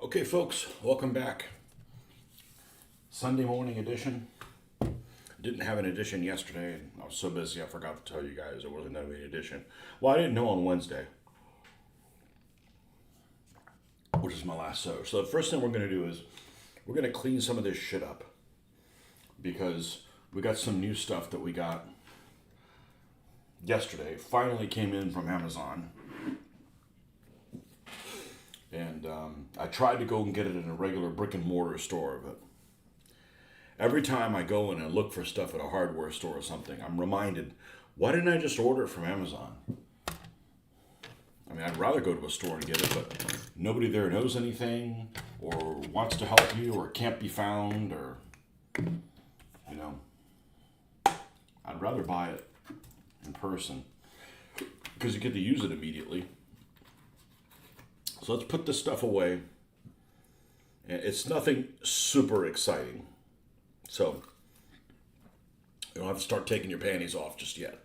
Okay, folks, welcome back. Sunday morning edition. Didn't have an edition yesterday. I was so busy I forgot to tell you guys there wasn't going to be an edition. Well, I didn't know on Wednesday, which is my last show. So the first thing we're going to do is we're going to clean some of this shit up because we got some new stuff that we got yesterday. Finally came in from Amazon. And I tried to go and get it in a regular brick and mortar store, but every time I go in and look for stuff at a hardware store or something, I'm reminded, why didn't I just order it from Amazon? I mean, I'd rather go to a store and get it, but nobody there knows anything or wants to help you or can't be found or, you know, I'd rather buy it in person because you get to use it immediately. So let's put this stuff away. It's nothing super exciting. So you don't have to start taking your panties off just yet.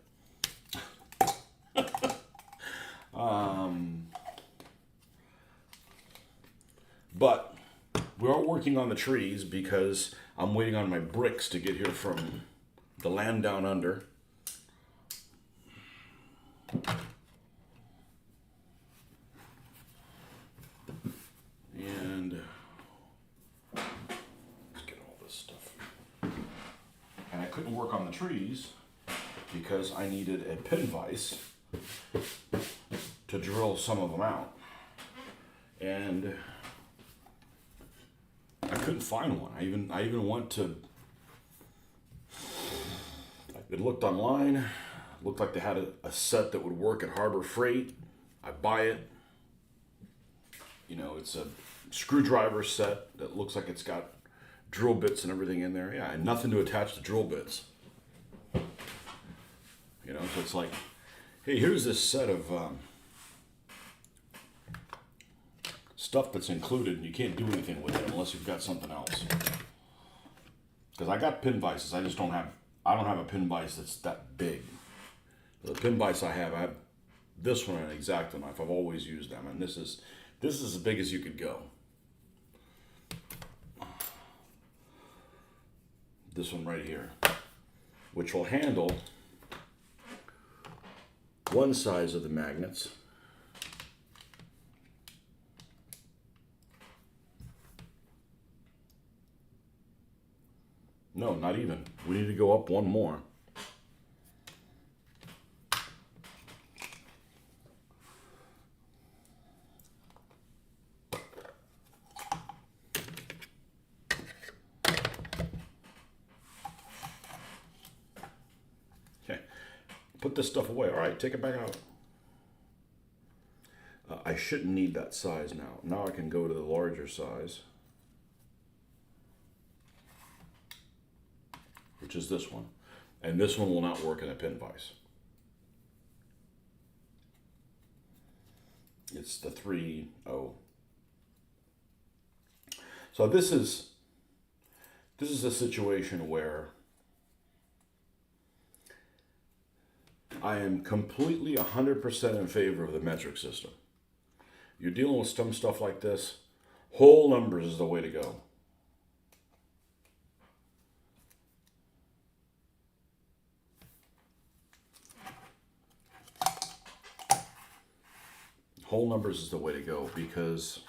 But we are working on the trees because I'm waiting on my bricks to get here from the land down under. And let's get all this stuff. And I couldn't work on the trees because I needed a pin vise to drill some of them out. And I couldn't find one. I even went to, it looked online, looked like they had a set that would work at Harbor Freight. I buy it. You know, it's a screwdriver set that looks like it's got drill bits and everything in there. Yeah, and nothing to attach the drill bits. You know, so it's like, hey, here's this set of stuff that's included, and you can't do anything with it unless you've got something else. Because I got pin vices, I don't have a pin vise that's that big. The pin vise I have this one and an X-Acto knife. I've always used them, and this is as big as you could go. This one right here, which will handle one size of the magnets. No, not even. We need to go up one more. Put this stuff away. All right, take it back out. I shouldn't need that size now. Now I can go to the larger size, which is this one. And this one will not work in a pin vise. It's the 3.0. So this is a situation where I am completely 100% in favor of the metric system. You're dealing with some stuff like this, whole numbers is the way to go. Whole numbers is the way to go because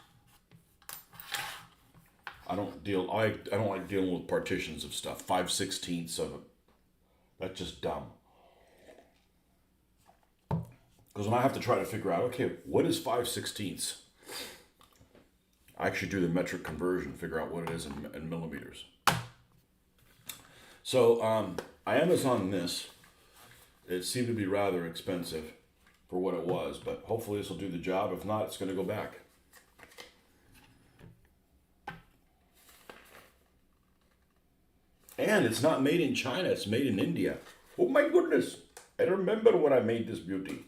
I don't like dealing with partitions of stuff. 5/16 of it. That's just dumb. Because when I have to try to figure out, okay, what is 5/16? I actually do the metric conversion, figure out what it is in millimeters. So I Amazon this. It seemed to be rather expensive for what it was, but hopefully this will do the job. If not, it's going to go back. And it's not made in China, it's made in India. Oh my goodness, I remember when I made this beauty.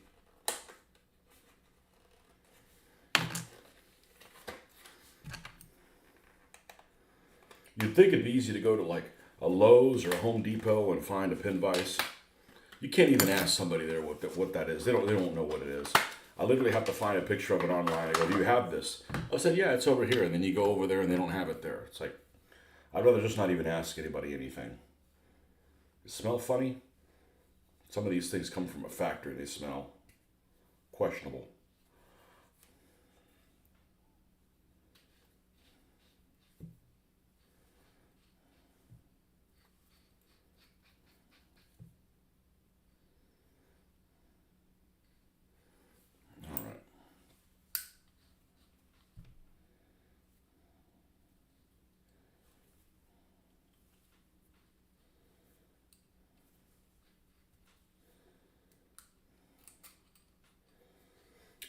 You'd think it'd be easy to go to like a Lowe's or a Home Depot and find a pin vise. You can't even ask somebody there what that is. They don't know what it is. I literally have to find a picture of it online. I go, do you have this? I said, yeah, it's over here. And then you go over there and they don't have it there. It's like, I'd rather just not even ask anybody anything. It smell funny? Some of these things come from a factory. They smell questionable. All right.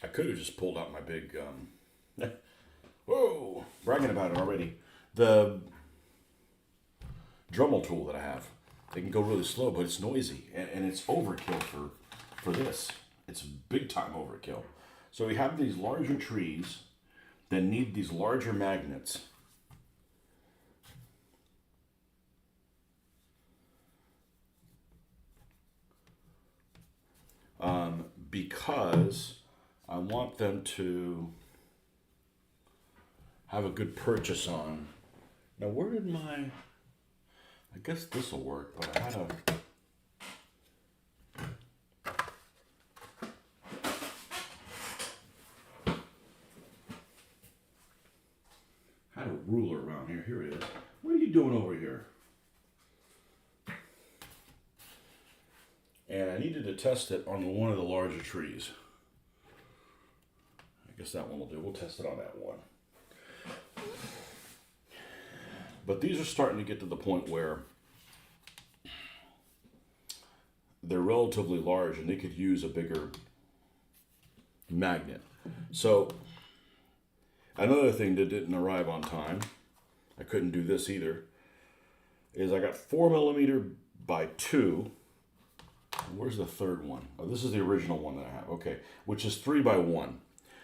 I could have just pulled out my big, whoa, bragging about it already. The Dremel tool that I have. They can go really slow, but it's noisy, and it's overkill for this. It's big time overkill. So we have these larger trees that need these larger magnets. Because I want them to have a good purchase on. Now, where did my... I guess this will work, but I had a ruler around here. Here it is. What are you doing over here? And I needed to test it on one of the larger trees. I guess that one will do. We'll test it on that one. But these are starting to get to the point where they're relatively large and they could use a bigger magnet. So another thing that didn't arrive on time, I couldn't do this either, is I got 4mm by 2. Where's the third one? Oh, this is the original one that I have. Okay, which is 3 by 1.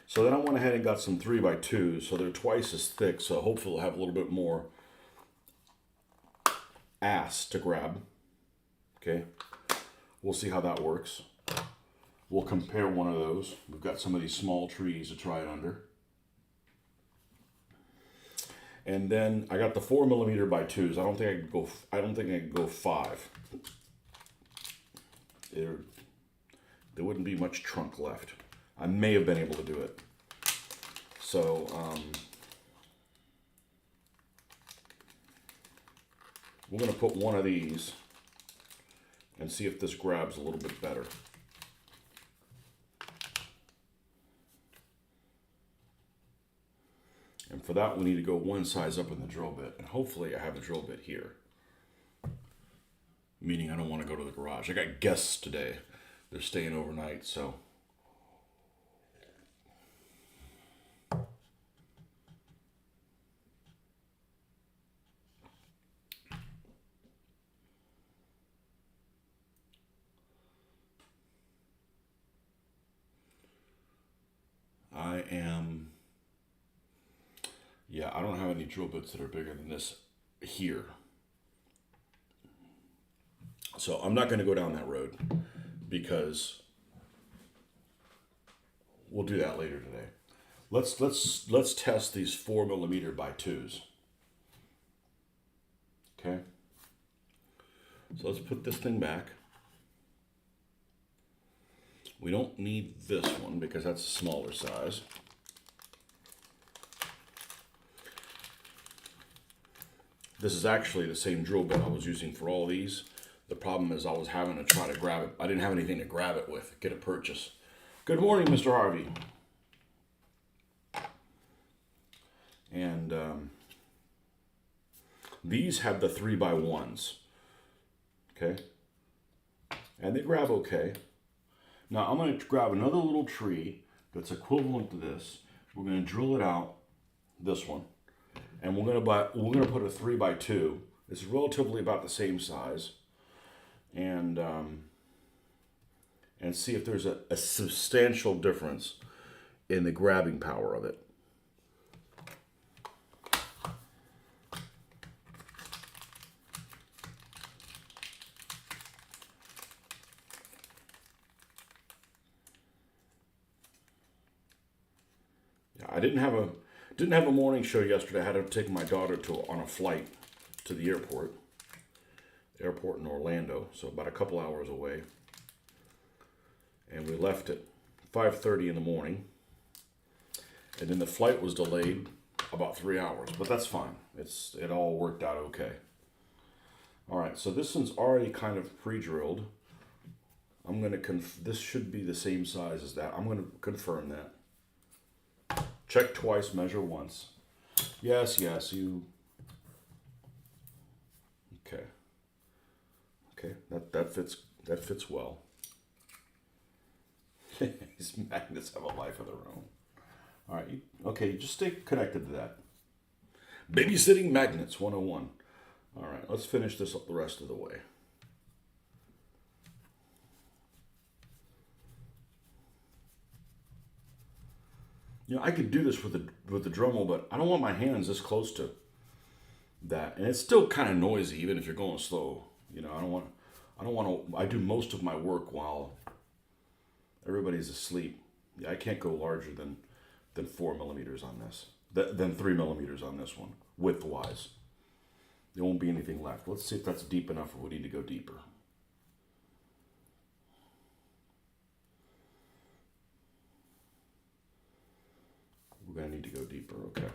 So then I went ahead and got some 3 by 2s, so they're twice as thick. So hopefully I'll have a little bit more ass to grab. Okay, we'll see how that works. We'll compare one of those. We've got some of these small trees to try it under. And then I got the 4mm by 2s. I don't think I could go 5. There wouldn't be much trunk left. I may have been able to do it. So, we're going to put one of these and see if this grabs a little bit better. And for that, we need to go one size up in the drill bit. And hopefully I have the drill bit here. Meaning I don't want to go to the garage. I got guests today. They're staying overnight, so... Yeah, I don't have any drill bits that are bigger than this here. So I'm not going to go down that road because we'll do that later today. Let's test these 4mm by 2s. Okay. So let's put this thing back. We don't need this one because that's a smaller size. This is actually the same drill bit I was using for all these. The problem is I was having to try to grab it. I didn't have anything to grab it with, get a purchase. Good morning, Mr. Harvey. And these have the 3 by 1s. Okay. And they grab okay. Now I'm going to grab another little tree that's equivalent to this. We're going to drill it out, this one. And we're going to put a 3 by 2. It's relatively about the same size. And see if there's a substantial difference in the grabbing power of it. Yeah, I didn't have a morning show yesterday. I had to take my daughter on a flight to the airport in Orlando, so about a couple hours away. And we left at 5:30 in the morning. And then the flight was delayed about 3 hours, but that's fine. It all worked out okay. All right, so this one's already kind of pre-drilled. I'm gonna this should be the same size as that. I'm gonna confirm that. Check twice, measure once. Yes, you. Okay. Okay, that fits well. These magnets have a life of their own. All right, okay, just stay connected to that. Babysitting magnets 101. All right, let's finish this up the rest of the way. I could do this with the Dremel, but I don't want my hands this close to that, and it's still kind of noisy, even if you're going slow. I don't want to. I do most of my work while everybody's asleep. Yeah, I can't go larger than 4 millimeters on this, than 3 millimeters on this one, width-wise. There won't be anything left. Let's see if that's deep enough or we need to go deeper. We're going to need to go deeper, okay.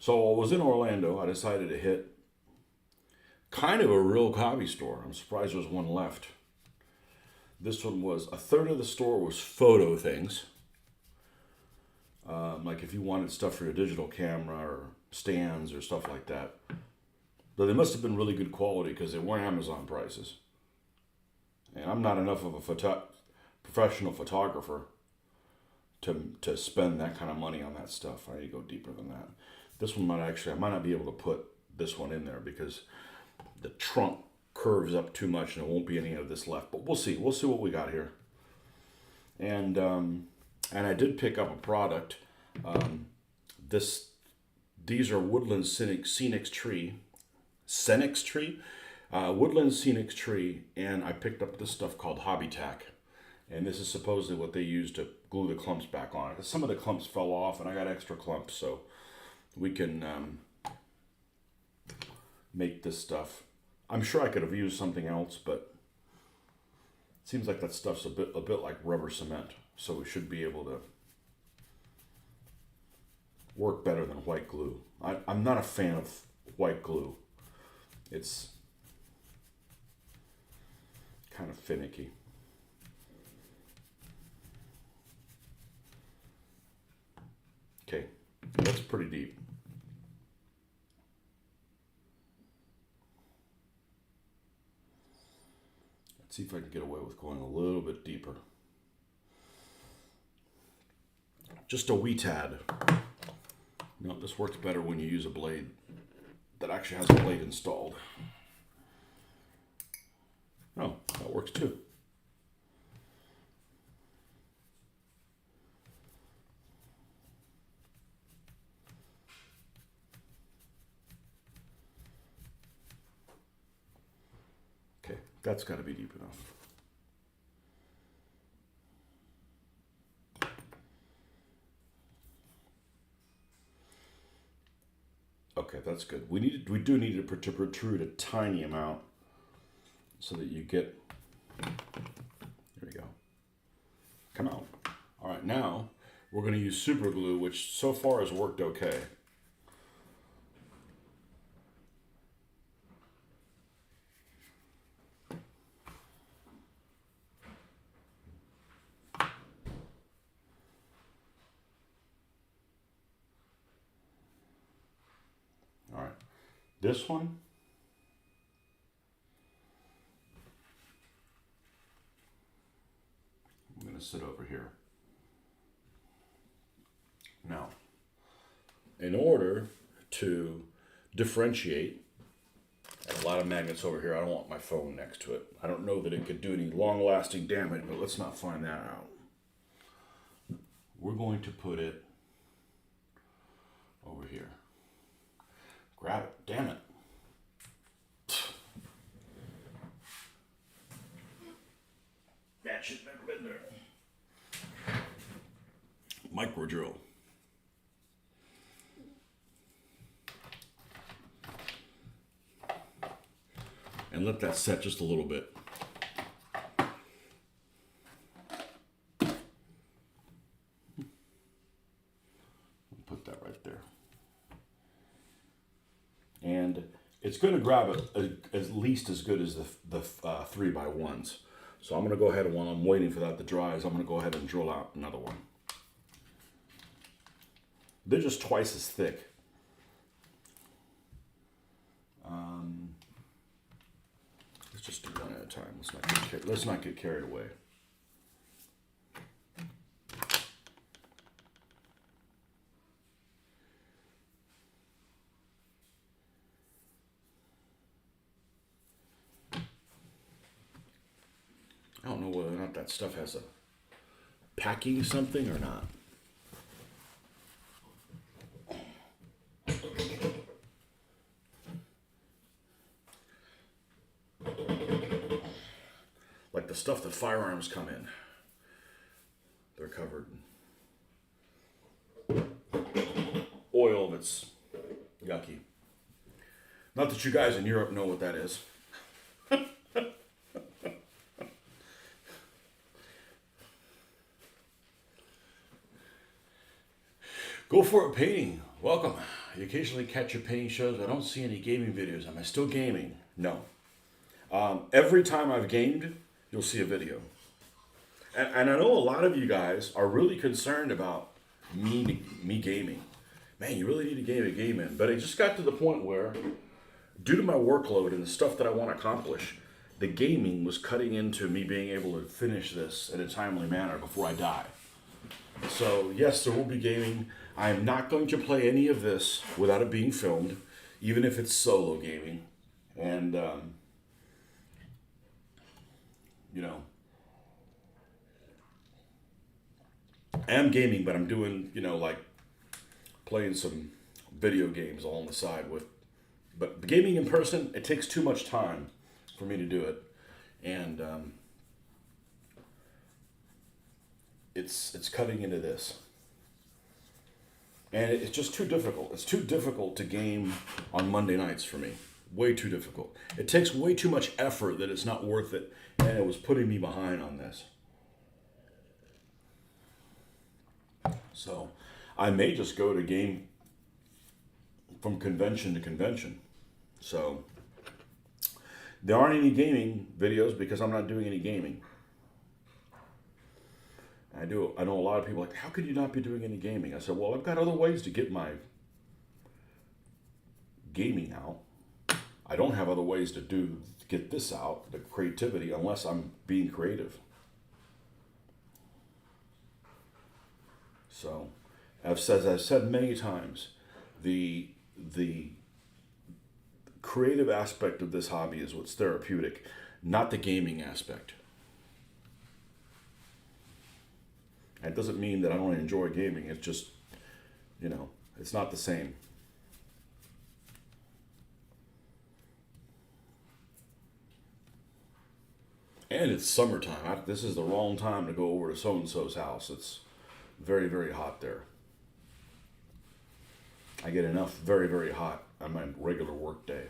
So I was in Orlando. I decided to hit kind of a real hobby store. I'm surprised there was one left. This one was, a third of the store was photo things. Like if you wanted stuff for your digital camera or stands or stuff like that. But they must have been really good quality because they weren't Amazon prices. And I'm not enough of a professional photographer to spend that kind of money on that stuff. I need to go deeper than that. This one I might not be able to put this one in there because the trunk curves up too much and there won't be any of this left. But we'll see. We'll see what we got here. And I did pick up a product. These are Woodland Scenic Tree. Woodland Scenic Tree. And I picked up this stuff called Hobby Tack. And this is supposedly what they use to glue the clumps back on. Some of the clumps fell off and I got extra clumps, so we can make this stuff. I'm sure I could have used something else, but it seems like that stuff's a bit like rubber cement, so we should be able to work better than white glue. I'm not a fan of white glue. It's kind of finicky. Okay, that's pretty deep. Let's see if I can get away with going a little bit deeper. Just a wee tad. This works better when you use a blade that actually has a blade installed. Oh, that works too. Okay, that's got to be deep enough. Okay, that's good. We do need it to protrude a tiny amount so that you get. There we go. Come out. All right, now we're going to use super glue, which so far has worked okay. All right, this one. I'm going to sit over here. Now, in order to differentiate, a lot of magnets over here, I don't want my phone next to it. I don't know that it could do any long-lasting damage, but let's not find that out. We're going to put it over here. Grab it, damn it. ratchet, never been there. Micro drill. And let that set just a little bit. Put that right there. And it's going to grab it at least as good as the 3x1s. So I'm going to go ahead and while I'm waiting for that to dry, I'm going to go ahead and drill out another one. They're just twice as thick. Let's just do one at a time. Let's not get carried away. I don't know whether or not that stuff has a packing something or not. Like the stuff that firearms come in. They're covered in oil that's yucky. Not that you guys in Europe know what that is. Go for it, painting. Welcome. You occasionally catch your painting shows. I don't see any gaming videos. Am I still gaming? No. Every time I've gamed, you'll see a video. And I know a lot of you guys are really concerned about me gaming. Man, you really need to game a game in. But it just got to the point where, due to my workload and the stuff that I want to accomplish, the gaming was cutting into me being able to finish this in a timely manner before I die. So yes, there will be gaming. I am not going to play any of this without it being filmed, even if it's solo gaming. And, you know, I am gaming, but I'm doing, you know, like playing some video games all on the side with, but gaming in person, it takes too much time for me to do it. And it's cutting into this. And it's just too difficult. It's too difficult to game on Monday nights for me. Way too difficult. It takes way too much effort that it's not worth it. And it was putting me behind on this. So I may just go to game from convention to convention. So there aren't any gaming videos because I'm not doing any gaming. I know a lot of people are like, how could you not be doing any gaming? I said, well, I've got other ways to get my gaming out. I don't have other ways to get this out, the creativity, unless I'm being creative. So, as I've said many times, the creative aspect of this hobby is what's therapeutic, not the gaming aspect. It doesn't mean that I don't enjoy gaming. It's just, you know, it's not the same. And it's summertime. This is the wrong time to go over to so-and-so's house. It's very, very hot there. I get enough very, very hot on my regular work day.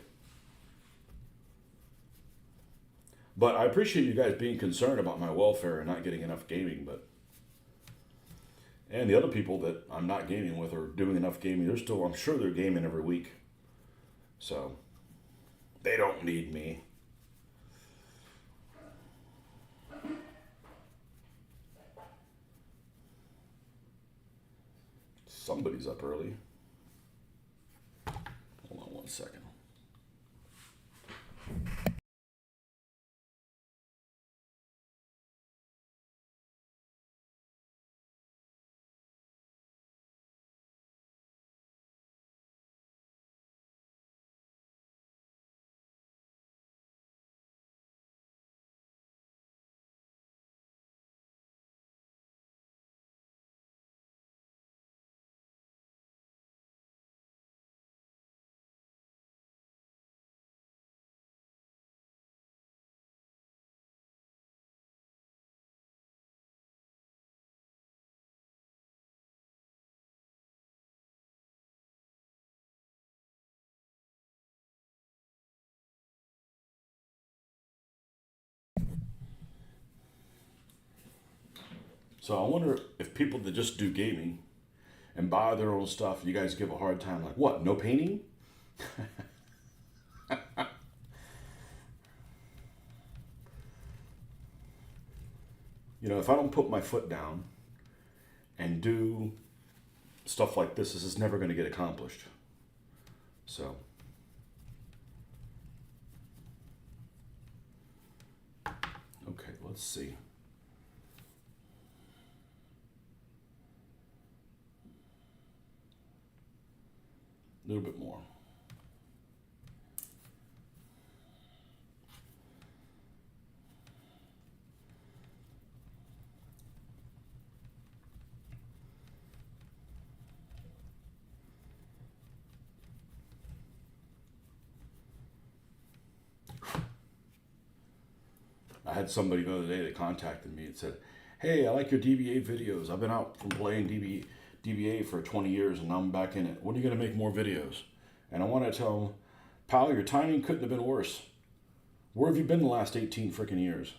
But I appreciate you guys being concerned about my welfare and not getting enough gaming, and the other people that I'm not gaming with are doing enough gaming. I'm sure they're gaming every week. So, they don't need me. Somebody's up early. Hold on one second. So I wonder if people that just do gaming and buy their own stuff, you guys give a hard time like, what, no painting? You know, if I don't put my foot down and do stuff like this is never going to get accomplished. So, okay, let's see. A little bit more. I had somebody the other day that contacted me and said, "Hey, I like your DBA videos. I've been out from playing DBA for 20 years and now I'm back in it. When are you going to make more videos?" And I want to tell him, "Pal, your timing couldn't have been worse. Where have you been the last 18 freaking years?"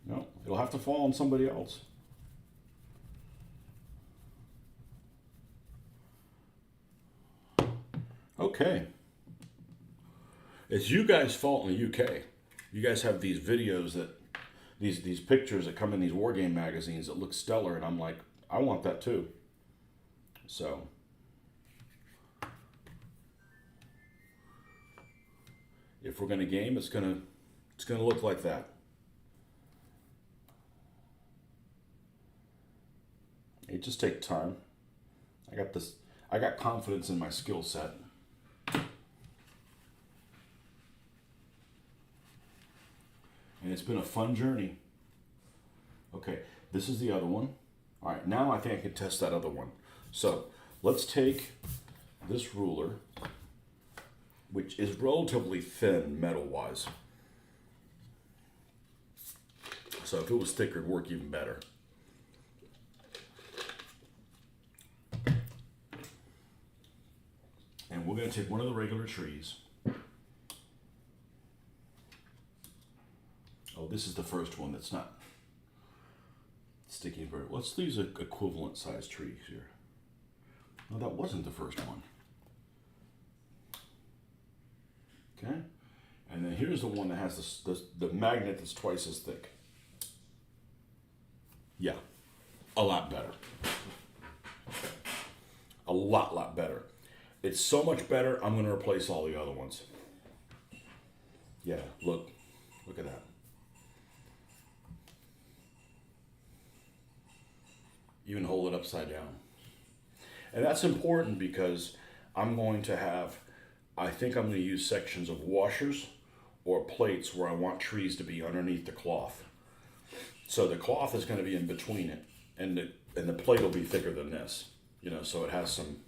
No, it'll have to fall on somebody else. Okay. It's you guys' fault in the UK. You guys have these videos that, these pictures that come in these war game magazines that look stellar, and I'm like, I want that too. So, if we're gonna game, it's gonna look like that. It just takes time. I got this. I got confidence in my skill set. And it's been a fun journey. Okay, this is the other one. All right, now I think I can test that other one. So let's take this ruler, which is relatively thin metal-wise. So if it was thicker, it'd work even better. And we're going to take one of the regular trees. Oh, this is the first one that's not sticking very. Let's use an equivalent size tree here. No, that wasn't the first one. Okay. And then here's the one that has the magnet that's twice as thick. Yeah, a lot better. A lot better. It's so much better, I'm going to replace all the other ones. Yeah, look at that. Even hold it upside down. And that's important because I'm going to have, I think I'm going to use sections of washers or plates where I want trees to be underneath the cloth. So the cloth is going to be in between it, and the plate will be thicker than this. You know, so it has some.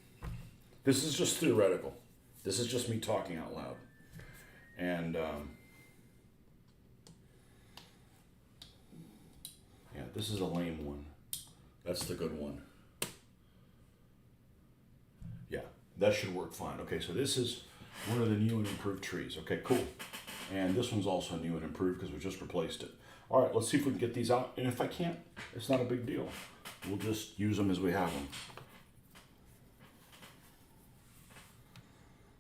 This is just theoretical. This is just me talking out loud. And yeah, this is a lame one. That's the good one. Yeah, that should work fine. Okay, so this is one of the new and improved trees. Okay, cool. And this one's also new and improved because we just replaced it. All right, let's see if we can get these out. And if I can't, it's not a big deal. We'll just use them as we have them.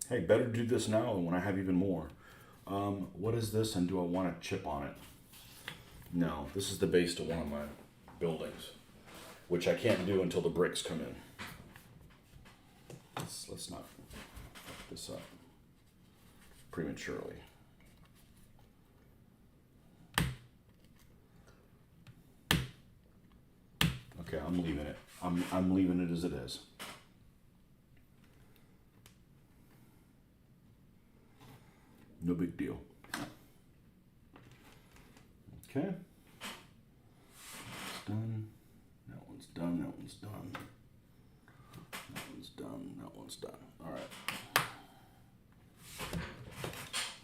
Hey, better do this now than when I have even more. What is this, and do I want a chip on it? No, this is the base to one of my buildings, which I can't do until the bricks come in. Let's not fuck this up prematurely. Okay, I'm leaving it. I'm leaving it as it is. No big deal. Okay. It's done. That one's done. That one's done. That one's done. That one's done. All right.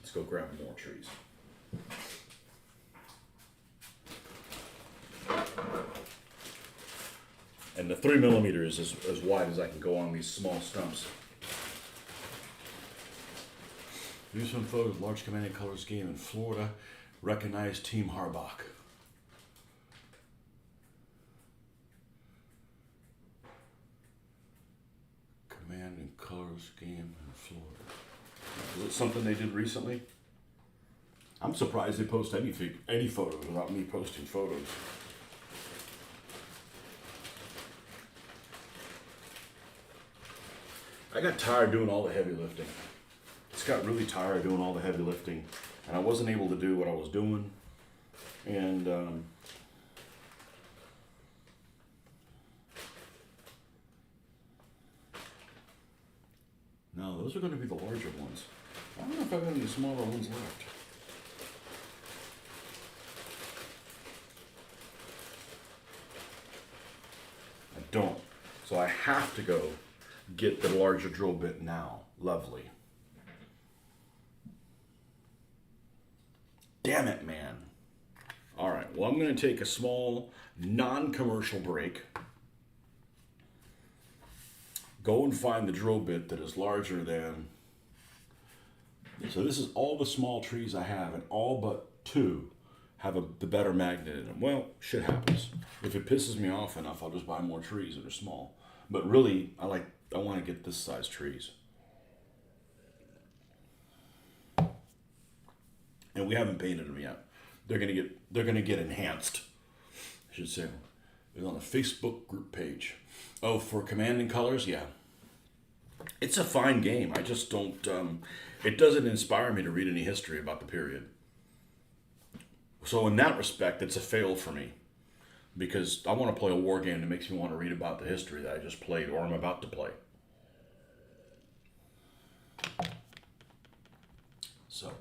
Let's go grab more trees. And the 3mm is as wide as I can go on these small stumps. View some photos. Large command and colors game in Florida. Recognize Team Harbach. Command and colors game in Florida. Is it something they did recently? I'm surprised they post any photos without me posting photos. I got tired doing all the heavy lifting. Just got really tired doing all the heavy lifting, and I wasn't able to do what I was doing. And no, those are going to be the larger ones. I don't know if I've got any smaller ones left. I don't. So I have to go get the larger drill bit now. Lovely. Damn it, man. All right, well, I'm going to take a small non-commercial break. Go and find the drill bit that is larger than... So this is all the small trees I have, and all but two have the better magnet in them. Well, shit happens. If it pisses me off enough, I'll just buy more trees that are small. But really, I want to get this size trees. And we haven't painted them yet. They're gonna get enhanced. I should say. It's on the Facebook group page. Oh, for Command and Colors, yeah. It's a fine game. I just don't. It doesn't inspire me to read any history about the period. So in that respect, it's a fail for me, because I want to play a war game that makes me want to read about the history that I just played or I'm about to play. So,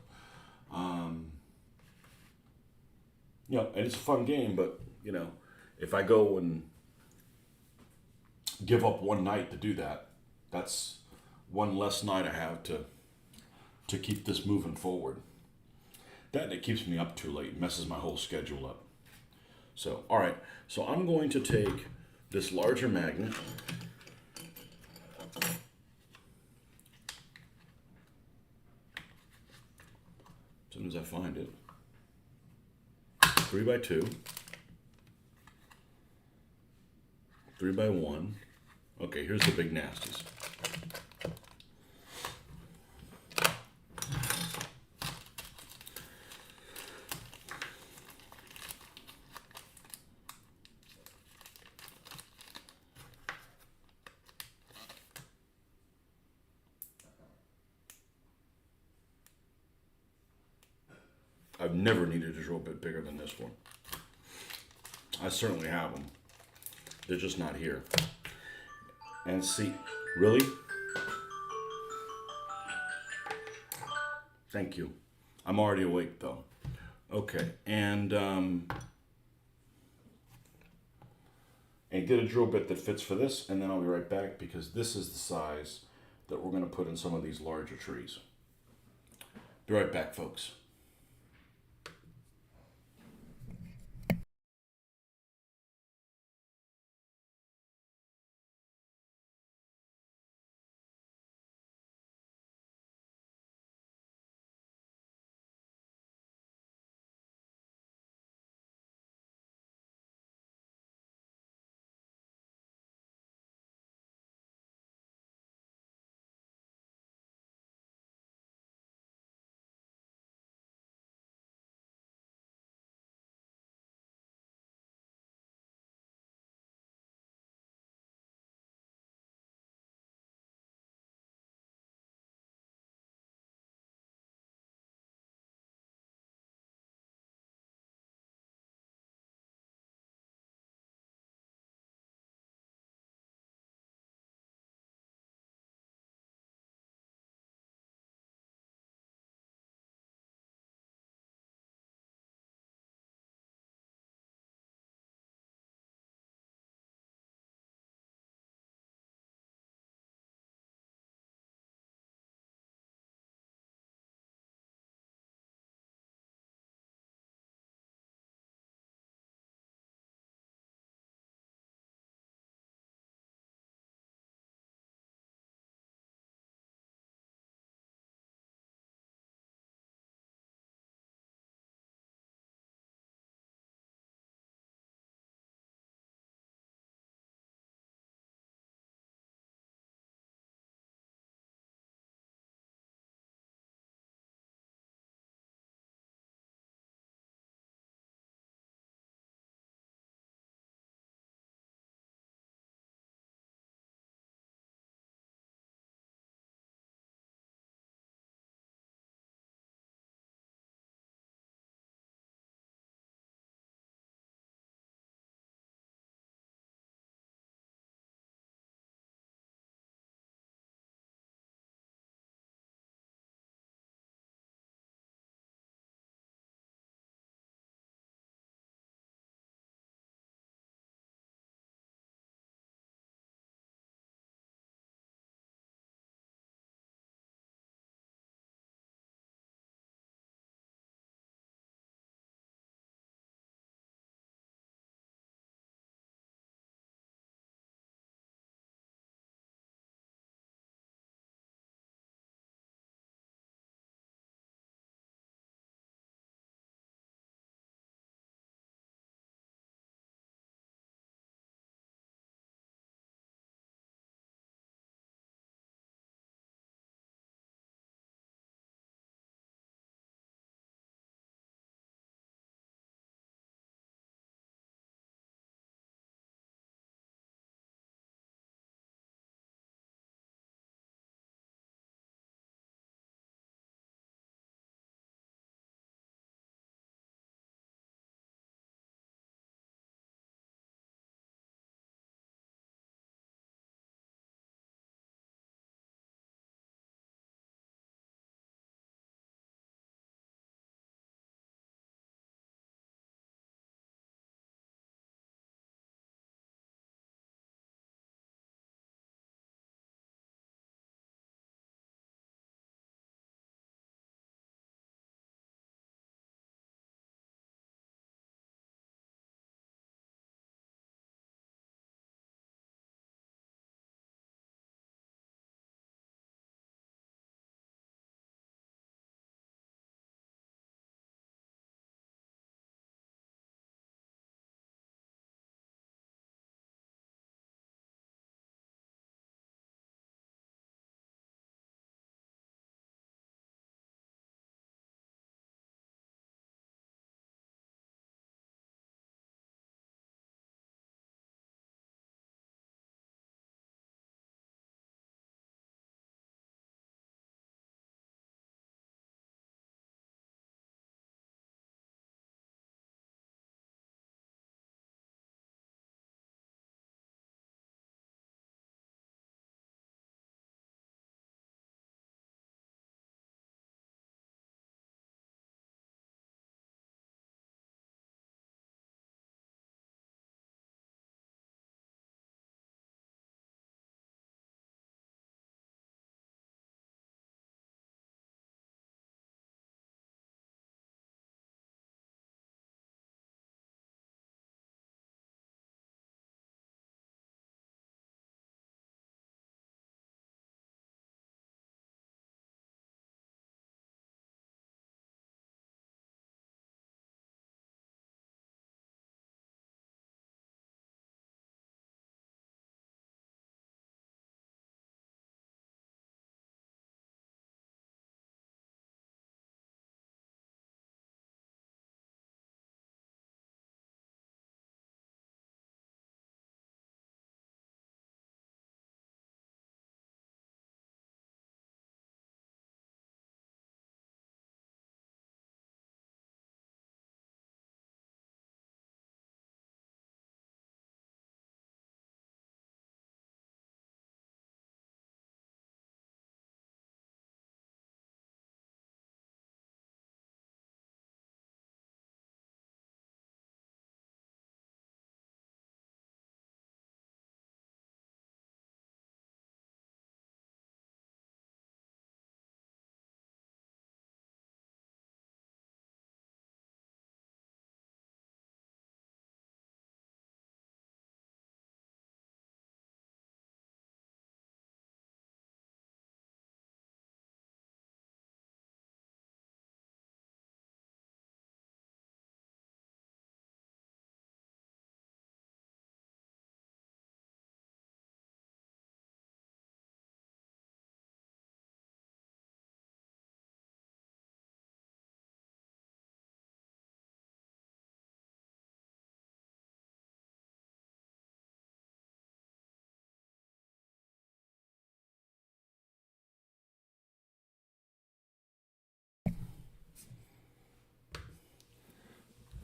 you know, and it's a fun game, but you know, if I go and give up one night to do that, that's one less night I have to keep this moving forward. That, and it keeps me up too late, messes my whole schedule up. So, all right, so I'm going to take this larger magnet, as soon as I find it, 3x2, 3x1. Okay, here's the big nasties. I've never needed a drill bit bigger than this one. I certainly have them. They're just not here. And see, really? Thank you. I'm already awake though. Okay, and get a drill bit that fits for this, and then I'll be right back, because this is the size that we're going to put in some of these larger trees. Be right back, folks.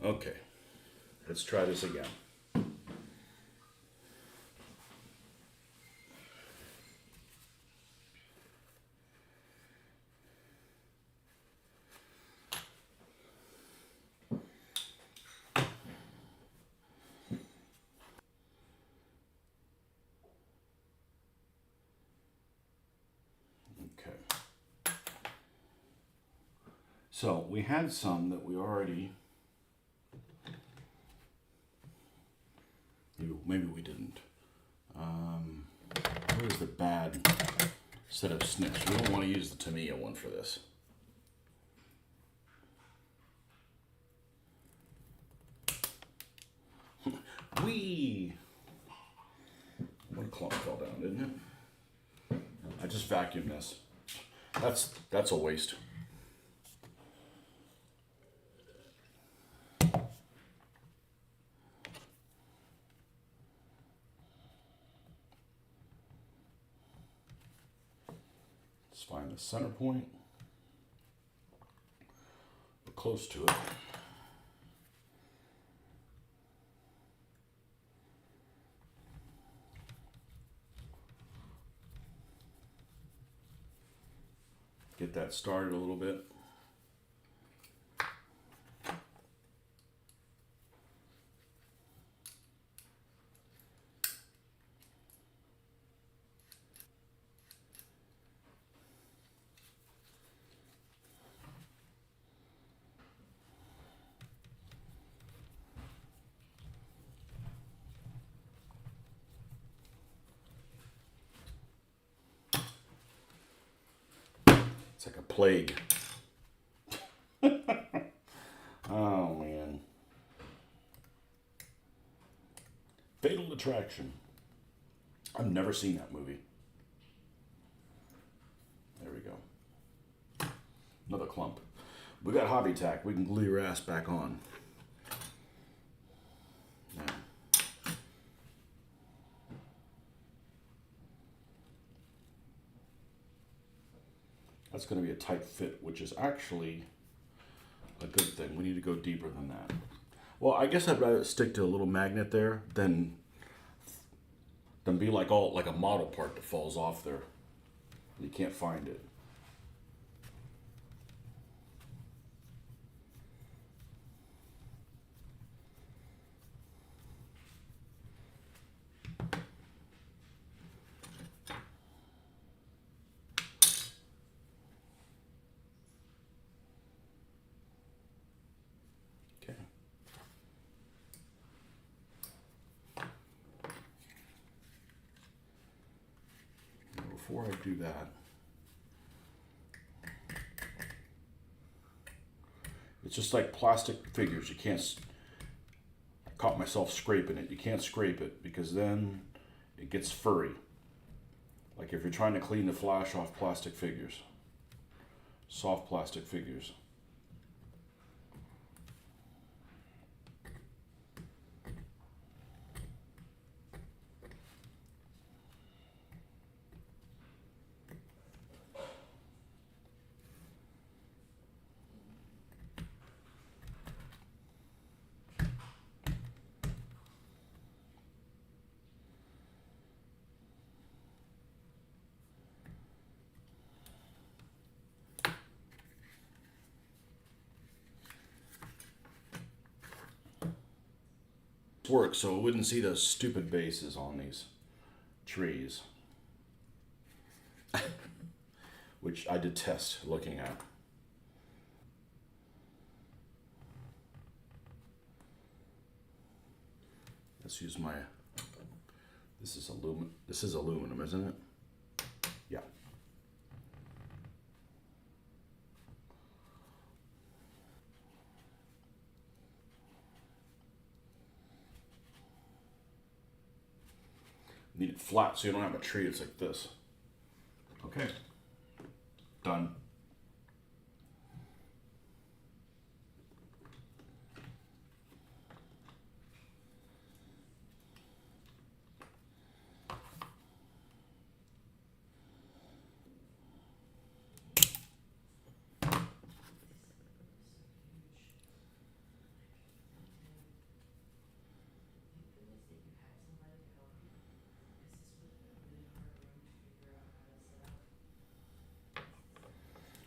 Okay, let's try this again. Okay. So we had some that we already, maybe we didn't. Where's the bad set of snips? We don't want to use the Tamiya one for this. Whee! One clump fell down, didn't it? I just vacuumed this. That's a waste. Let's find the center point. We're close to it. Get that started a little bit. It's like a plague. Oh man. Fatal Attraction. I've never seen that movie. There we go. Another clump. We got Hobby Tack. We can glue your ass back on. Now. That's going to be a tight fit, which is actually a good thing. We need to go deeper than that. Well, I guess I'd rather stick to a little magnet there than be like a model part that falls off there. You can't find it. Okay. Before I do that, it's just like plastic figures. You can't. I caught myself scraping it. You can't scrape it because then it gets furry. Like if you're trying to clean the flash off plastic figures, soft plastic figures. Work so it wouldn't see those stupid bases on these trees, which I detest looking at. Let's use my. This is aluminum. This is aluminum, isn't it? Yeah. Need it flat so you don't have a tree. It's like this. Okay. Done.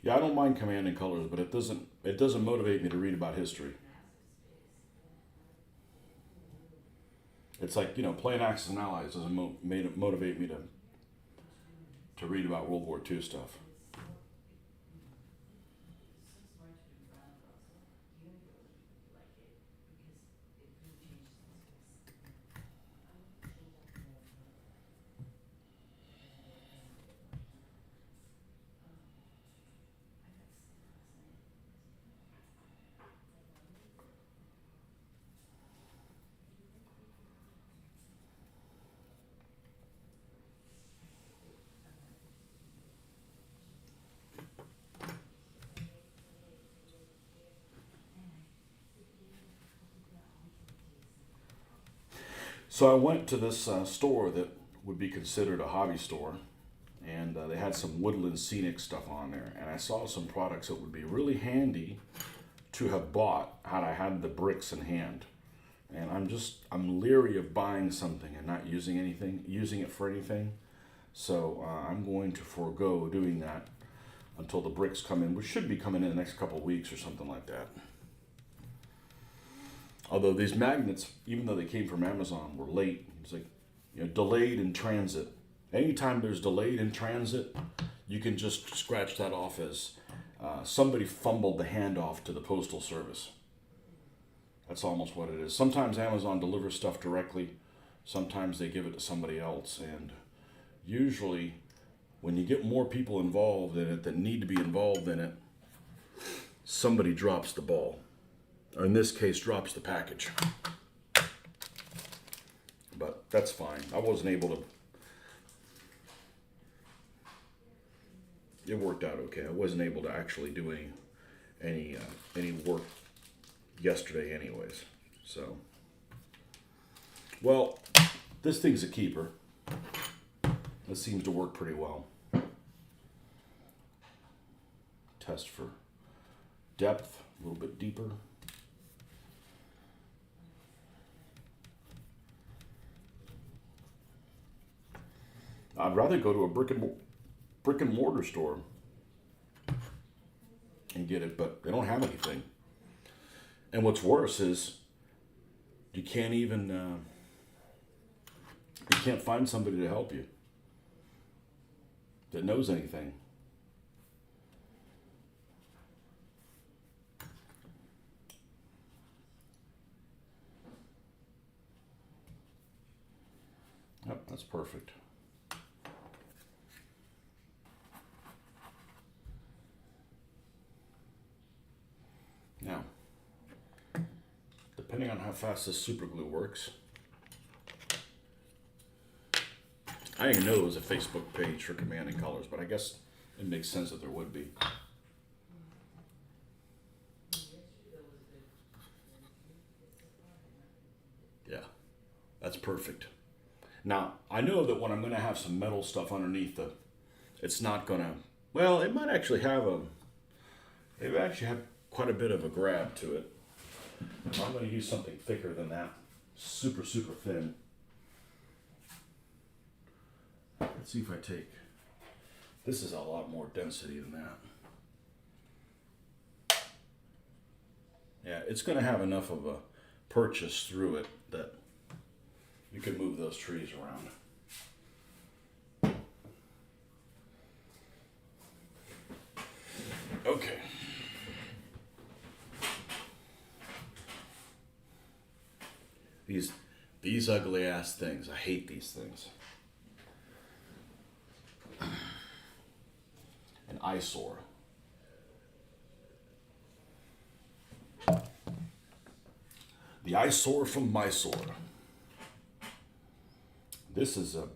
Yeah, I don't mind Command and Colors, but it doesn't motivate me to read about history. It's like, playing Axis and Allies doesn't motivate me to read about World War II stuff. So I went to this store that would be considered a hobby store, and they had some woodland scenic stuff on there. And I saw some products that would be really handy to have bought had I had the bricks in hand. And I'm leery of buying something and not using it for anything. So I'm going to forego doing that until the bricks come in, which should be coming in the next couple of weeks or something like that. Although these magnets, even though they came from Amazon, were late. It's like, delayed in transit. Anytime there's delayed in transit, you can just scratch that off as somebody fumbled the handoff to the postal service. That's almost what it is. Sometimes Amazon delivers stuff directly. Sometimes they give it to somebody else. And usually, when you get more people involved in it that need to be involved in it, somebody drops the ball. Or in this case, drops the package. But that's fine. I wasn't able to. It worked out okay. I wasn't able to actually do any work yesterday, anyways. So, well, this thing's a keeper. This seems to work pretty well. Test for depth, a little bit deeper. I'd rather go to a brick and mortar store and get it, but they don't have anything. And what's worse is you can't even you can't find somebody to help you that knows anything. Yep, that's perfect. Now, depending on how fast this super glue works, I didn't know there was a Facebook page for Command and Colors, but I guess it makes sense that there would be. Yeah, that's perfect. Now, I know that when I'm going to have some metal stuff underneath it's not going to, well, it might actually have quite a bit of a grab to it. I'm going to use something thicker than that. Super, super thin. Let's see if I take, this is a lot more density than that. Yeah, it's going to have enough of a purchase through it that you can move those trees around. Okay. These ugly ass things. I hate these things. An eyesore. The eyesore from Mysore. This is a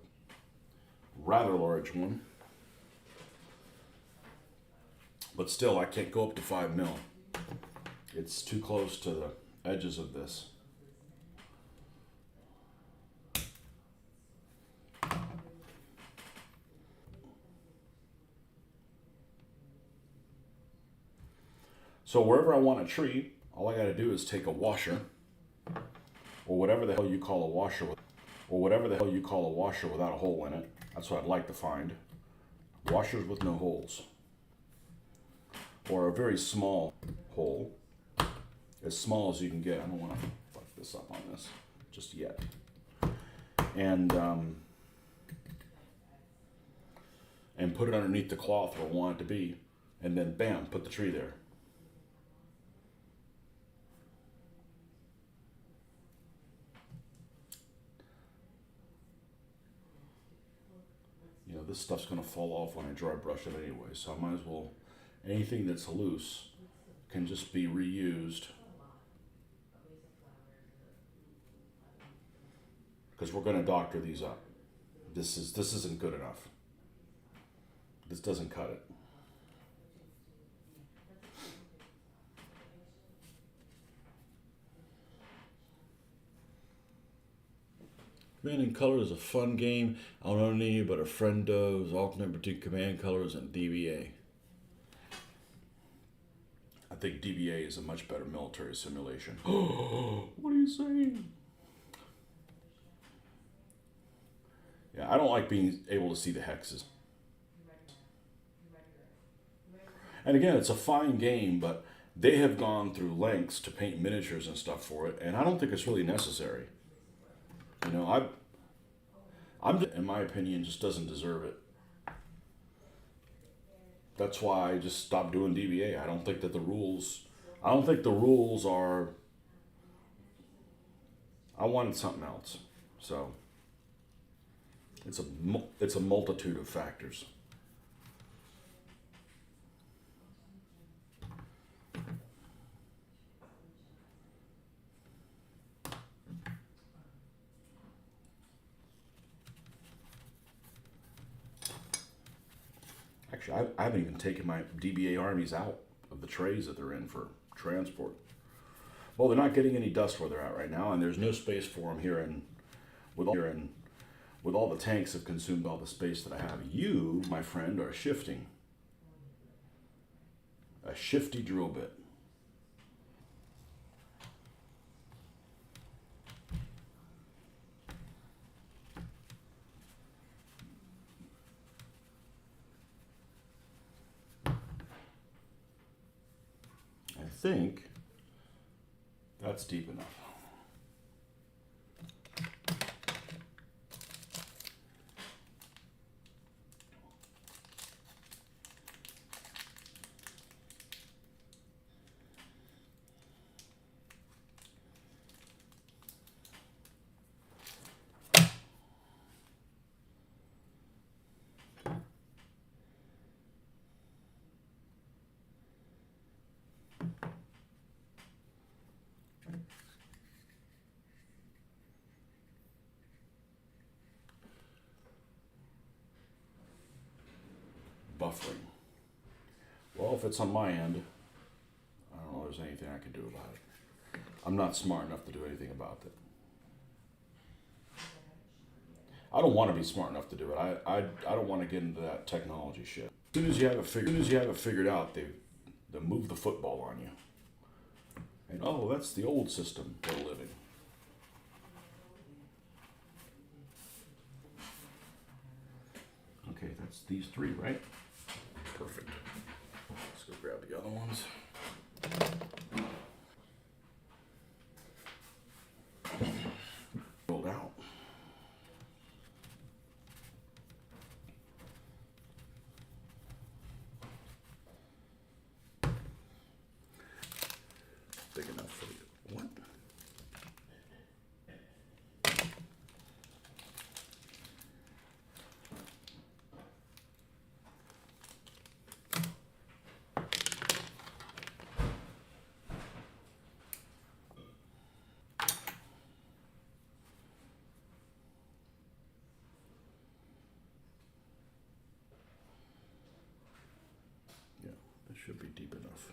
rather large one. But still, I can't go up to 5 mil. It's too close to the edges of this. So wherever I want a tree, all I got to do is take a washer, or whatever the hell you call a washer, without a hole in it. That's what I'd like to find. Washers with no holes. or a very small hole, as small as you can get. I don't want to fuck this up on this just yet. And put it underneath the cloth where I want it to be, and then bam, put the tree there. You know, this stuff's gonna fall off when I dry brush it anyway, so I might as well, anything that's loose can just be reused, because we're gonna doctor these up. This isn't good enough. This doesn't cut it. Command and Color is a fun game. I don't know any, but a friend does. Alternate between Command Colors and DBA. I think DBA is a much better military simulation. What are you saying? Yeah, I don't like being able to see the hexes. And again, it's a fine game, but they have gone through lengths to paint miniatures and stuff for it, and I don't think it's really necessary. You know, I'm in my opinion, just doesn't deserve it. That's why I just stopped doing DBA. I don't think the rules are. I wanted something else, so it's a multitude of factors. Actually, I haven't even taken my DBA armies out of the trays that they're in for transport. Well, they're not getting any dust where they're at right now, and there's no space for them here. And with all the tanks have consumed all the space that I have. You, my friend, are shifting. A shifty drill bit. I think that's deep enough. Buffering. Well, if it's on my end, I don't know if there's anything I can do about it. I'm not smart enough to do anything about it. I don't want to be smart enough to do it. I don't want to get into that technology shit. As soon as you have it figured out, they move the football on you. And oh, that's the old system they're living. Okay, that's these three, right? Perfect. Let's go grab the other ones. Rolled out. Big enough for you. What? Yeah, this should be deep enough.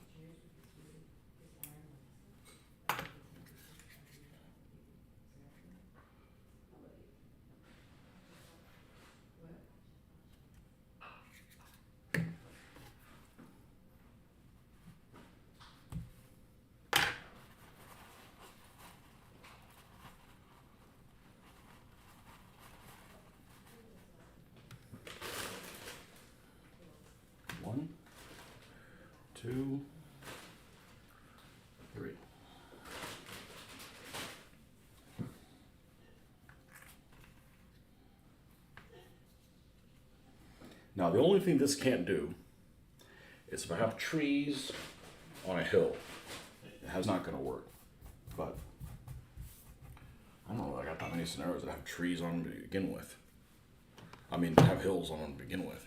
One, 2, 3. Now, the only thing this can't do is if I have trees on a hill, it's not going to work. But I don't know, I got that many scenarios that have trees on them to begin with. I mean, have hills on them to begin with.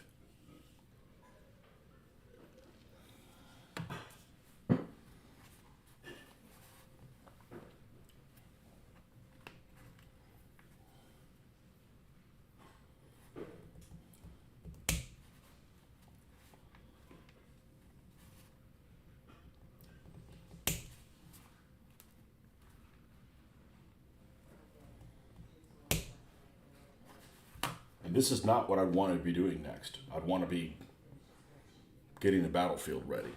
And this is not what I want to be doing next. I'd want to be getting the battlefield ready.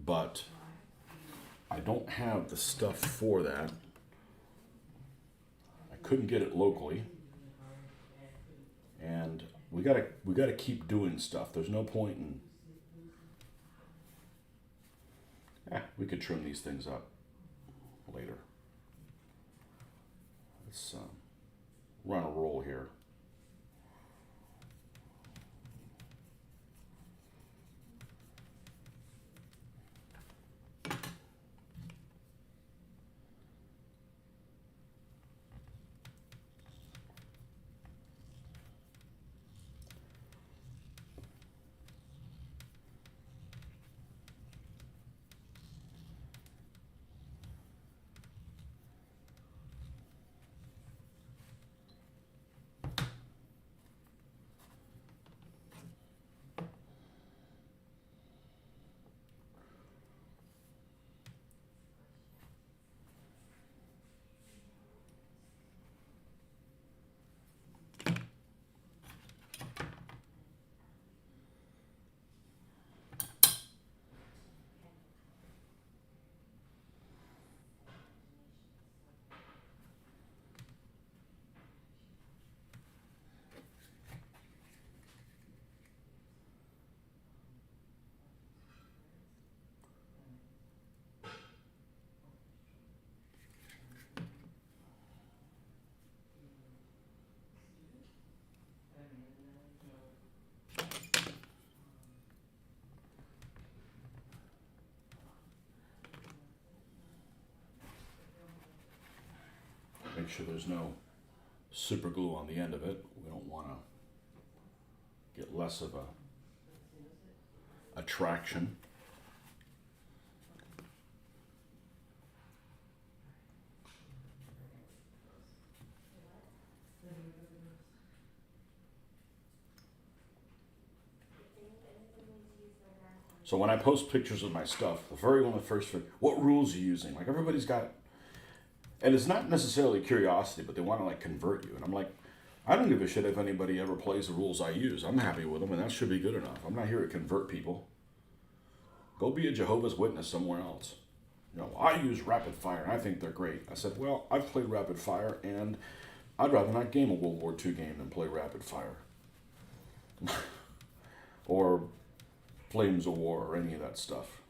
But I don't have the stuff for that. I couldn't get it locally. And we gotta keep doing stuff. There's no point in we could trim these things up later. Let's run a roll here. Make sure there's no super glue on the end of it. We don't want to get less of a attraction. So when I post pictures of my stuff, the very one of the first, what rules are you using? Like everybody's got, and it's not necessarily curiosity, but they want to like convert you. And I'm like, I don't give a shit if anybody ever plays the rules I use. I'm happy with them, and that should be good enough. I'm not here to convert people. Go be a Jehovah's Witness somewhere else. You know, I use rapid fire, and I think they're great. I said, well, I've played rapid fire, and I'd rather not game a World War II game than play rapid fire. Or Flames of War, or any of that stuff.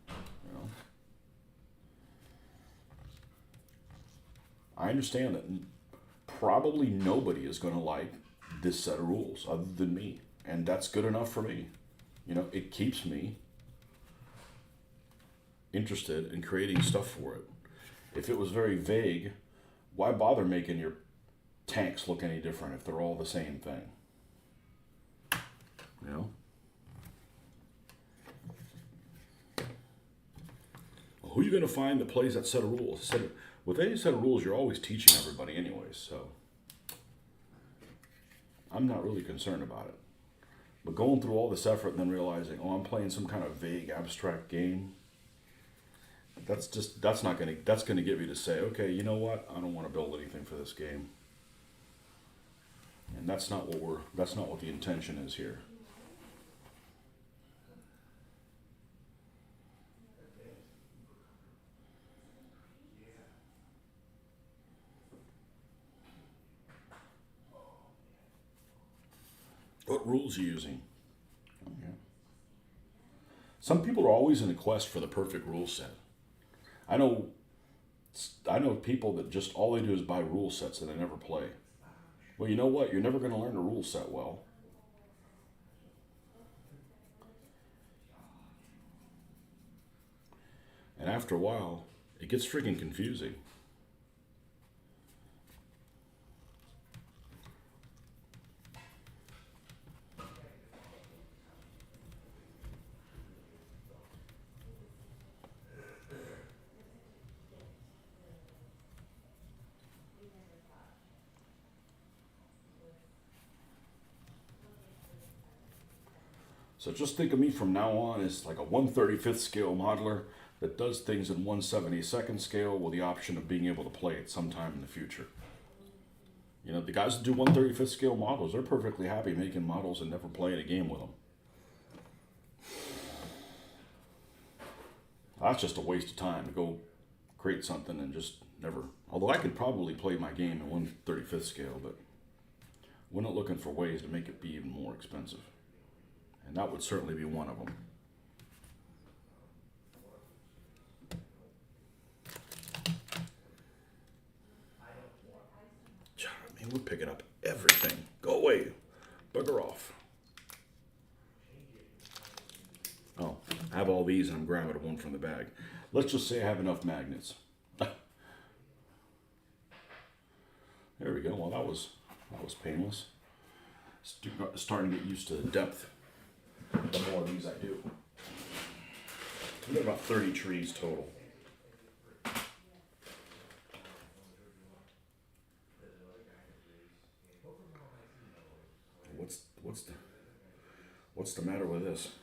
You know? I understand that probably nobody is going to like this set of rules other than me. And that's good enough for me. You know, it keeps me interested in creating stuff for it. If it was very vague, why bother making your tanks look any different if they're all the same thing? You know? Well, who are you going to find that plays that set of rules? With any set of rules, you're always teaching everybody anyways, so I'm not really concerned about it. But going through all this effort and then realizing, oh, I'm playing some kind of vague, abstract game, that's gonna get me to say, okay, you know what? I don't want to build anything for this game. And that's not what the intention is here. What rules are you using? Oh, yeah. Some people are always in a quest for the perfect rule set. I know I know people that just all they do is buy rule sets and they never play. Well, you know what? You're never going to learn a rule set well. And after a while, it gets freaking confusing. So just think of me from now on as like a 1/35th scale modeler that does things in 1/72nd scale with the option of being able to play it sometime in the future. You know, the guys that do 1/35th scale models, they're perfectly happy making models and never playing a game with them. That's just a waste of time to go create something and just never. Although I could probably play my game in 1/35th scale, but we're not looking for ways to make it be even more expensive. And that would certainly be one of them. I mean, we're picking up everything. Go away. Bugger off. Oh, I have all these and I'm grabbing one from the bag. Let's just say I have enough magnets. There we go. Well, that was painless. Starting to get used to the depth. The more of these I do. We got about 30 trees total. What's the matter with this?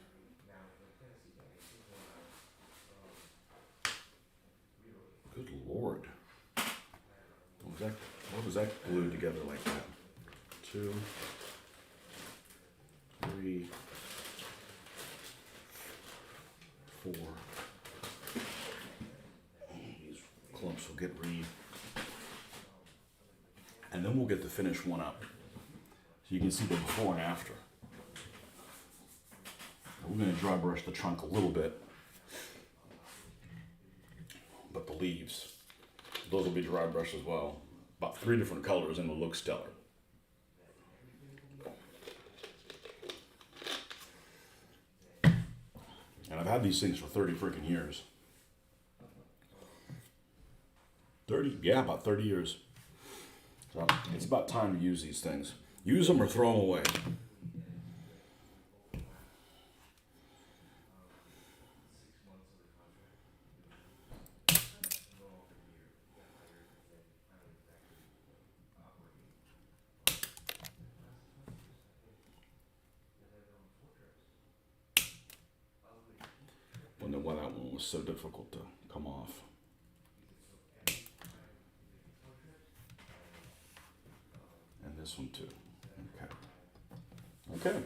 Good Lord. What was that glued together like that? 2, 3, 4. These clumps will get and then we'll get the finished one up. So you can see the before and after. We're going to dry brush the trunk a little bit. But the leaves, those will be dry brushed as well. About 3 different colors and it'll look stellar. And I've had these things for 30 freaking years. 30? Yeah, about 30 years. So it's about time to use these things. Use them or throw them away. Wonder why that one was so difficult to come off. And this one too. Okay.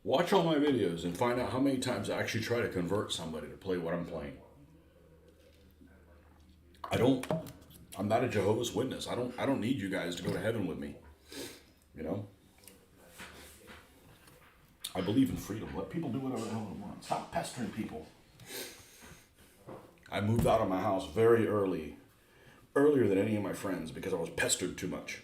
Watch all my videos and find out how many times I actually try to convert somebody to play what I'm playing. I'm not a Jehovah's Witness. I don't need you guys to go to heaven with me. You know? I believe in freedom. Let people do whatever the hell they want. Stop pestering people. I moved out of my house very early. Earlier than any of my friends because I was pestered too much.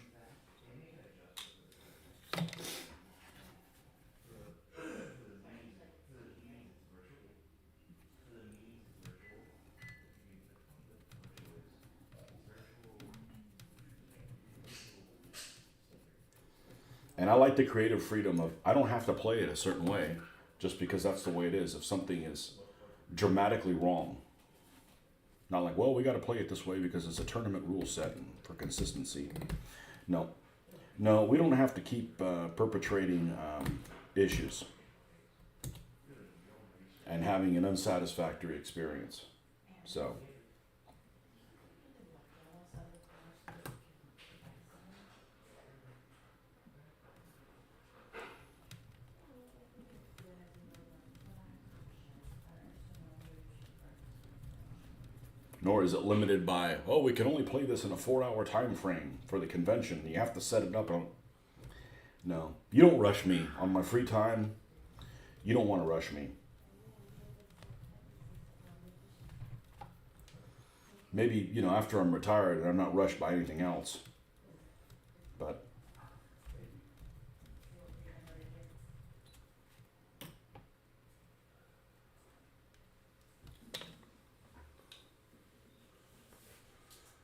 And I like the creative freedom of, I don't have to play it a certain way just because that's the way it is. If something is dramatically wrong, not like, well, we got to play it this way because it's a tournament rule set for consistency. No, we don't have to keep perpetrating issues and having an unsatisfactory experience. So. Nor is it limited by, oh, we can only play this in a 4-hour time frame for the convention. You have to set it up on. No, you don't rush me on my free time. You don't want to rush me. Maybe, after I'm retired and I'm not rushed by anything else. But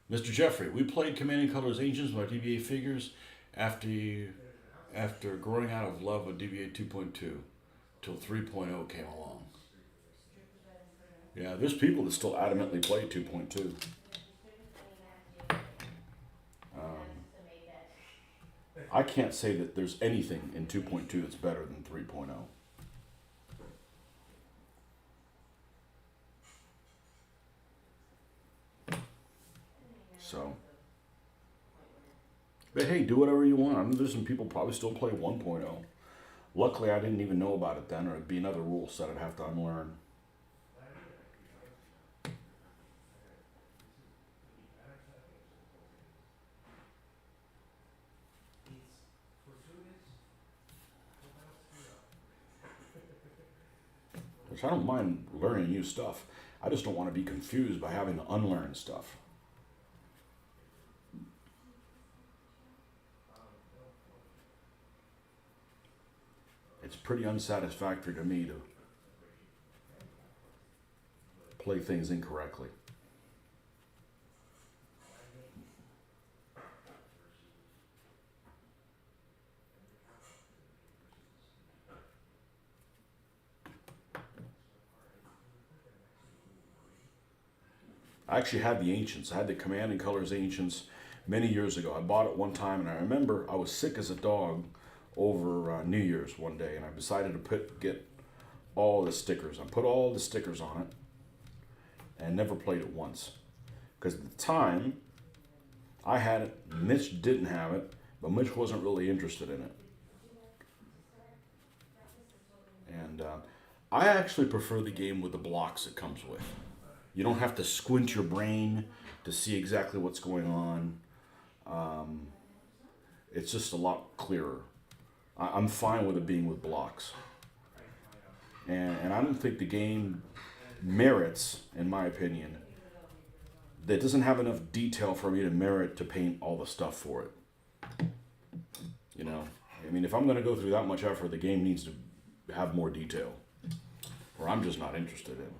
Mr. Jeffrey, we played Command & Colors Ancients by DBA Figures after growing out of love with DBA 2.2 till 3.0 came along. Yeah, there's people that still adamantly play 2.2. I can't say that there's anything in 2.2 that's better than 3.0. So, but hey, do whatever you want. I mean, there's some people probably still play 1.0. Luckily, I didn't even know about it then, or it'd be another rule set I'd have to unlearn. Which I don't mind learning new stuff. I just don't want to be confused by having to unlearn stuff. It's pretty unsatisfactory to me to play things incorrectly. I actually had the Ancients. I had the Command & Colors Ancients many years ago. I bought it one time, and I remember I was sick as a dog over New Year's one day, and I decided to get all the stickers. I put all the stickers on it and never played it once. Because at the time, I had it, Mitch didn't have it, but Mitch wasn't really interested in it. And I actually prefer the game with the blocks it comes with. You don't have to squint your brain to see exactly what's going on. It's just a lot clearer. I'm fine with it being with blocks. And I don't think the game merits, in my opinion, that doesn't have enough detail for me to merit to paint all the stuff for it. I mean, if I'm going to go through that much effort, the game needs to have more detail, or I'm just not interested in.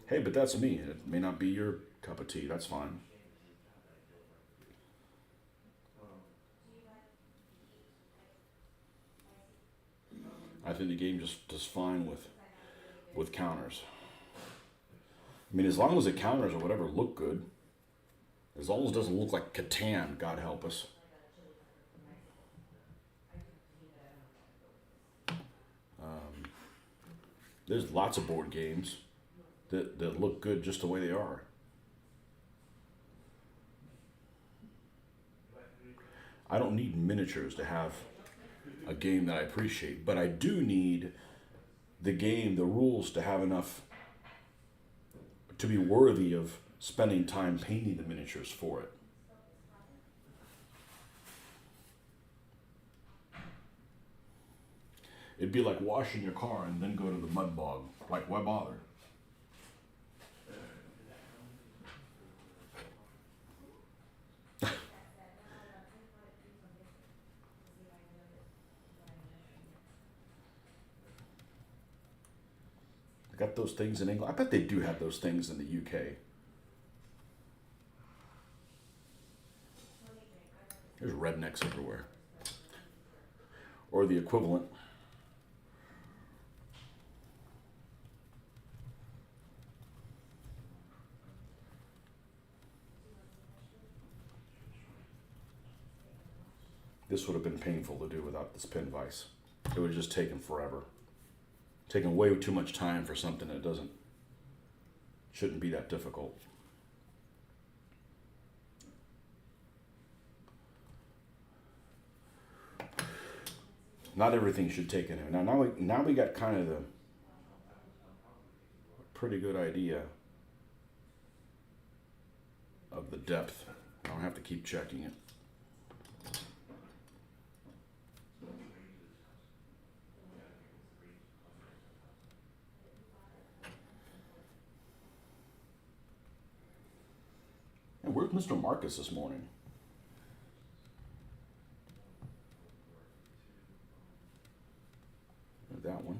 Hey, but that's me. It may not be your cup of tea. That's fine. I think the game just does fine with counters. I mean, as long as the counters or whatever look good, as long as it doesn't look like Catan, God help us. There's lots of board games that look good just the way they are. I don't need miniatures to have a game that I appreciate, but I do need the rules to have enough to be worthy of spending time painting the miniatures for it. It'd be like washing your car and then go to the mud bog. Like, why bother? I got those things in England. I bet they do have those things in the UK. There's rednecks everywhere. Or the equivalent. This would have been painful to do without this pin vise. It would have just taken forever. Taken way too much time for something that shouldn't be that difficult. Not everything should take an image. Now we got kind of the pretty good idea of the depth. I don't have to keep checking it. And where's Mr. Marcus this morning? That one.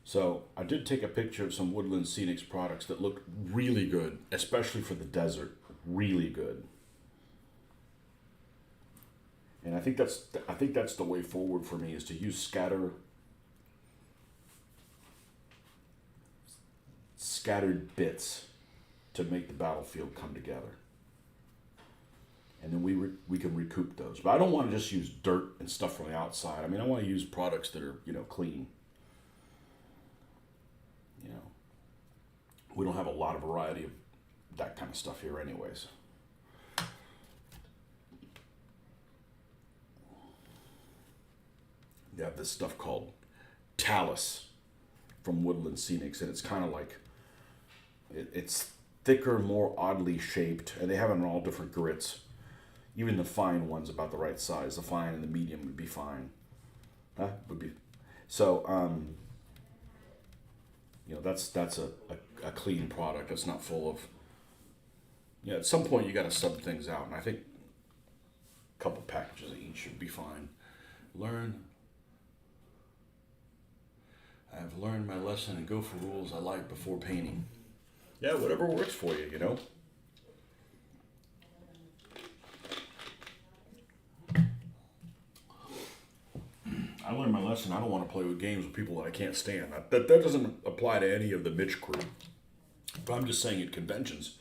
So I did take a picture of some Woodland Scenics products that looked really good, especially for the desert. Really good. And I think that's the way forward for me, is to use scattered bits to make the battlefield come together. And then we can recoup those. But I don't want to just use dirt and stuff from the outside. I mean, I want to use products that are, clean. We don't have a lot of variety of that kind of stuff here anyways. They have this stuff called Talus from Woodland Scenics, and it's kind of like, it's thicker, more oddly shaped, and they have it in all different grits. Even the fine one's about the right size. The fine and the medium would be fine. Would be so. That's a clean product. It's not full of. At some point you got to sub things out, and I think a couple packages of each should be fine. I've learned my lesson and go for rules I like before painting. Yeah, whatever works for you, I learned my lesson. I don't want to play with games with people that I can't stand. That doesn't apply to any of the Mitch crew. But I'm just saying, at conventions,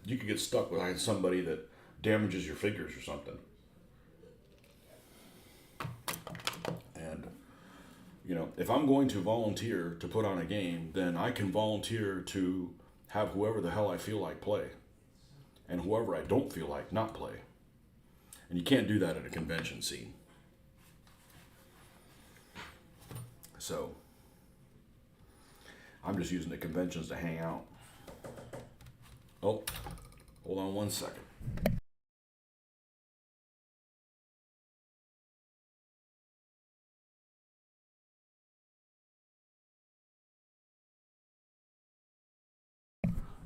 you could get stuck with somebody that damages your figures or something. And, if I'm going to volunteer to put on a game, then I can volunteer to have whoever the hell I feel like play. And whoever I don't feel like not play. And you can't do that at a convention scene. So, I'm just using the conventions to hang out. Oh, hold on one second.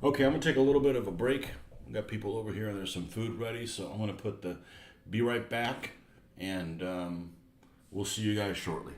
Okay, I'm gonna take a little bit of a break. We've got people over here and there's some food ready, so I'm gonna put the be right back, and we'll see you guys shortly.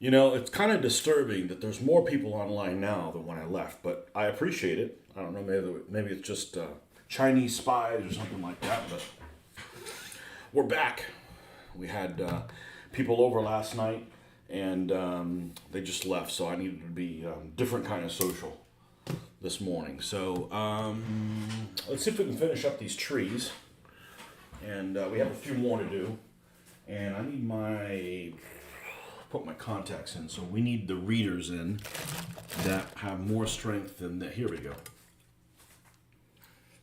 You know, it's kind of disturbing that there's more people online now than when I left, but I appreciate it. I don't know, maybe it's just Chinese spies or something like that, but we're back. We had people over last night, and they just left, so I needed to be different kind of social this morning. So let's see if we can finish up these trees, and we have a few more to do. And I need put my contacts in, so we need the readers in that have more strength than the, here we go.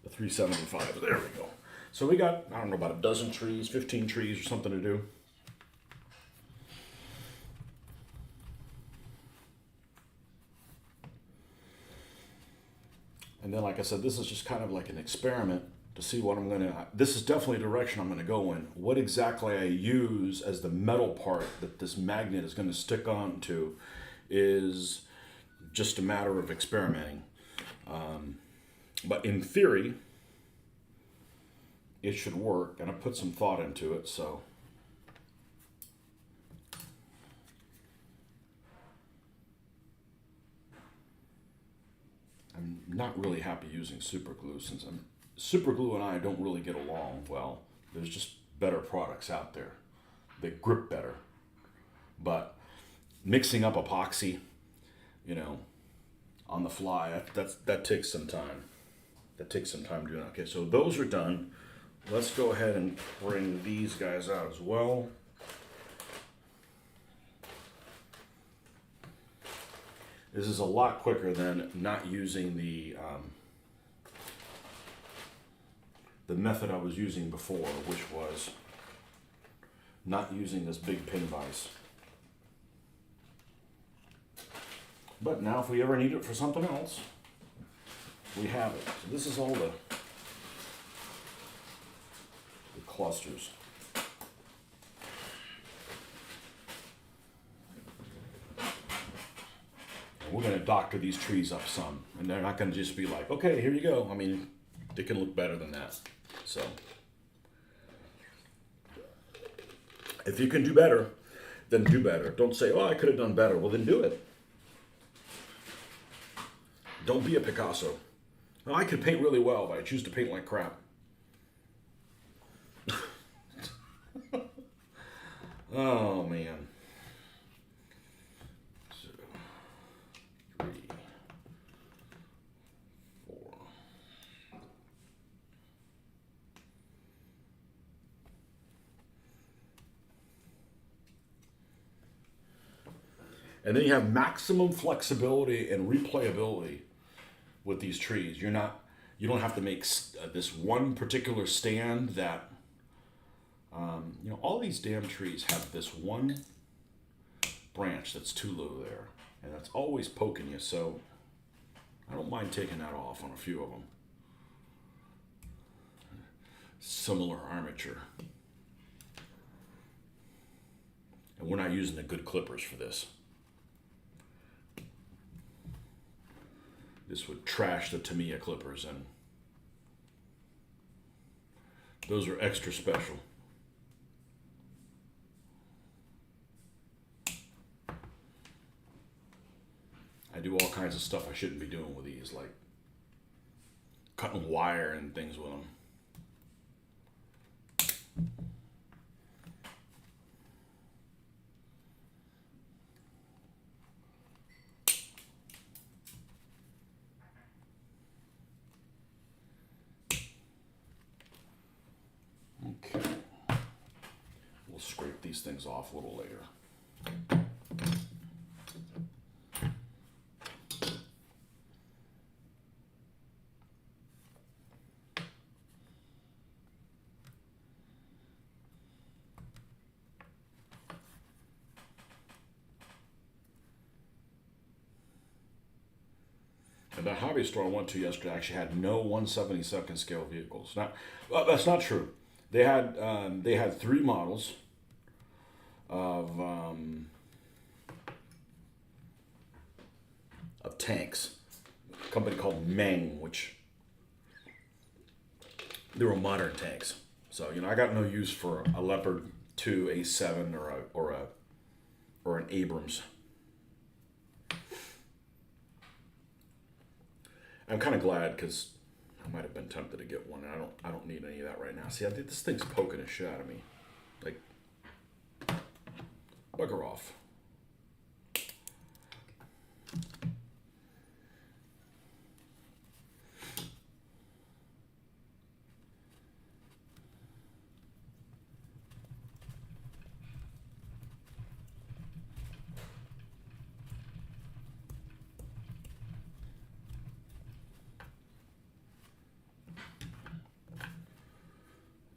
The 375, there we go. So we got, I don't know, about a dozen trees, 15 trees or something to do. And then, like I said, this is just kind of like an experiment to see what I'm gonna, this is definitely a direction I'm gonna go in. What exactly I use as the metal part that this magnet is gonna stick on to is just a matter of experimenting. But in theory, it should work, and I put some thought into it, so. I'm not really happy using super glue since super glue and I don't really get along well. There's just better products out there. They grip better. But mixing up epoxy, you know, on the fly, that takes some time. That takes some time doing. Okay, so those are done. Let's go ahead and bring these guys out as well. This is a lot quicker than not using the method I was using before, which was not using this big pin vise. But now if we ever need it for something else, we have it. So this is all the clusters. We're going to doctor these trees up some, and they're not going to just be like, okay, here you go. I mean, they can look better than that. So, if you can do better, then do better. Don't say, oh, I could have done better. Well, then do it. Don't be a Picasso. No, I could paint really well, but I choose to paint like crap. Oh, man. And then you have maximum flexibility and replayability with these trees. You don't have to make this one particular stand that, you know, all these damn trees have this one branch that's too low there, and that's always poking you. So I don't mind taking that off on a few of them. Similar armature. And we're not using the good clippers for this. This would trash the Tamiya clippers, and those are extra special. I do all kinds of stuff I shouldn't be doing with these, like cutting wire and things with them. Okay. We'll scrape these things off a little later. And the hobby store I went to yesterday actually had no 1/72 scale vehicles. Well, that's not true. They had 3 models of tanks. A company called Meng, which they were modern tanks. So, you know, I got no use for a Leopard 2 A7 or or an Abrams. I'm kind of glad because I might have been tempted to get one. And I don't need any of that right now. See, I think this thing's poking a shit out of me. Like, bugger off.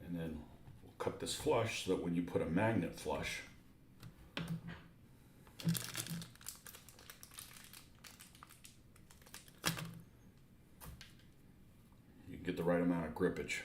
And then we'll cut this flush so that when you put a magnet flush, you can get the right amount of grippage.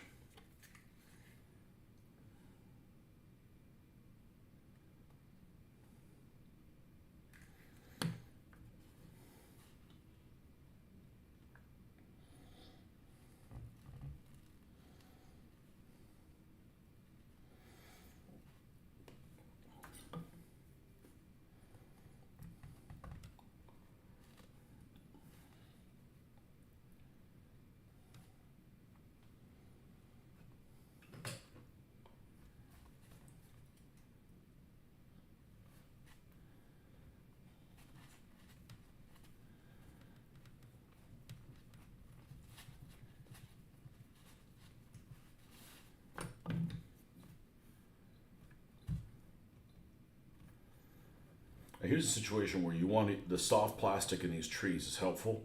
Now here's a situation where you want the soft plastic in these trees is helpful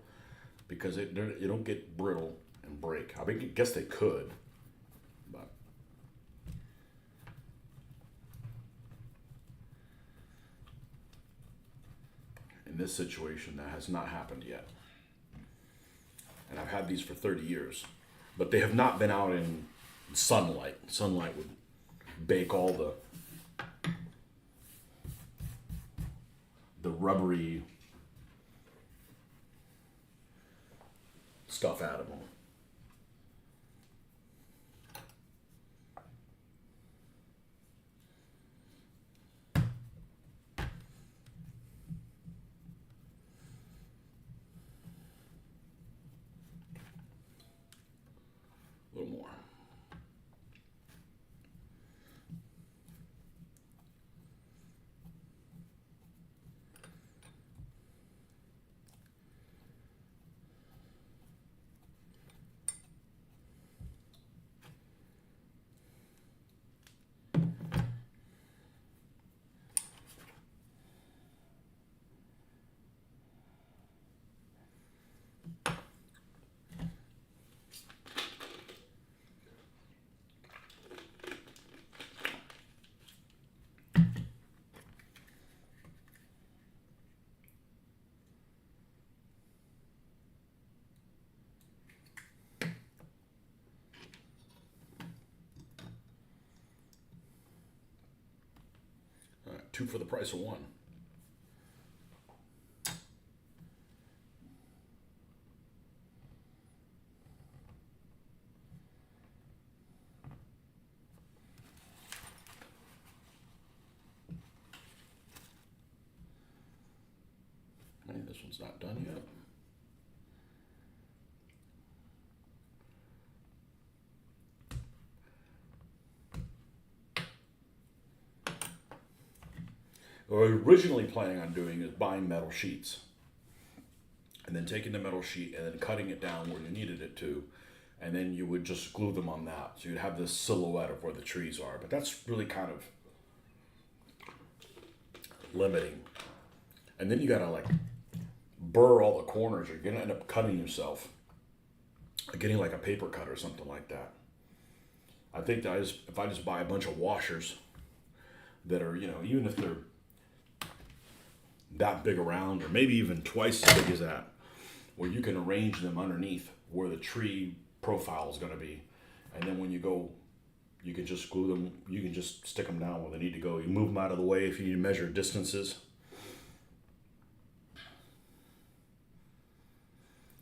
because you don't get brittle and break. I mean, I guess they could, but in this situation, that has not happened yet. And I've had these for 30 years, but they have not been out in sunlight. Sunlight would bake all the rubbery stuff out of them. A little more. Two for the price of one. Hey, this one's not done yet. What I was originally planning on doing is buying metal sheets and then taking the metal sheet and then cutting it down where you needed it to, and then you would just glue them on that. So you'd have this silhouette of where the trees are, but that's really kind of limiting. And then you gotta like burr all the corners. You're gonna end up cutting yourself, getting like a paper cut or something like that. I think that if I just buy a bunch of washers that are, even if they're that big around, or maybe even twice as big as that, where you can arrange them underneath where the tree profile is going to be, and then when you go, you can just glue them. You can just stick them down where they need to go. You move them out of the way if you need to measure distances,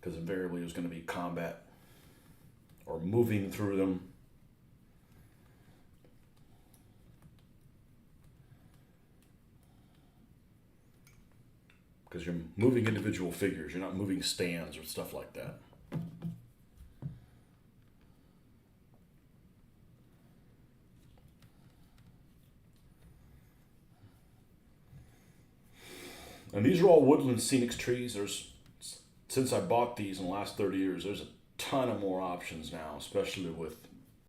because invariably there's going to be combat or moving through them. because you're moving individual figures. You're not moving stands or stuff like that. And these are all woodland scenic trees. Since I bought these in the last 30 years, there's a ton of more options now, especially with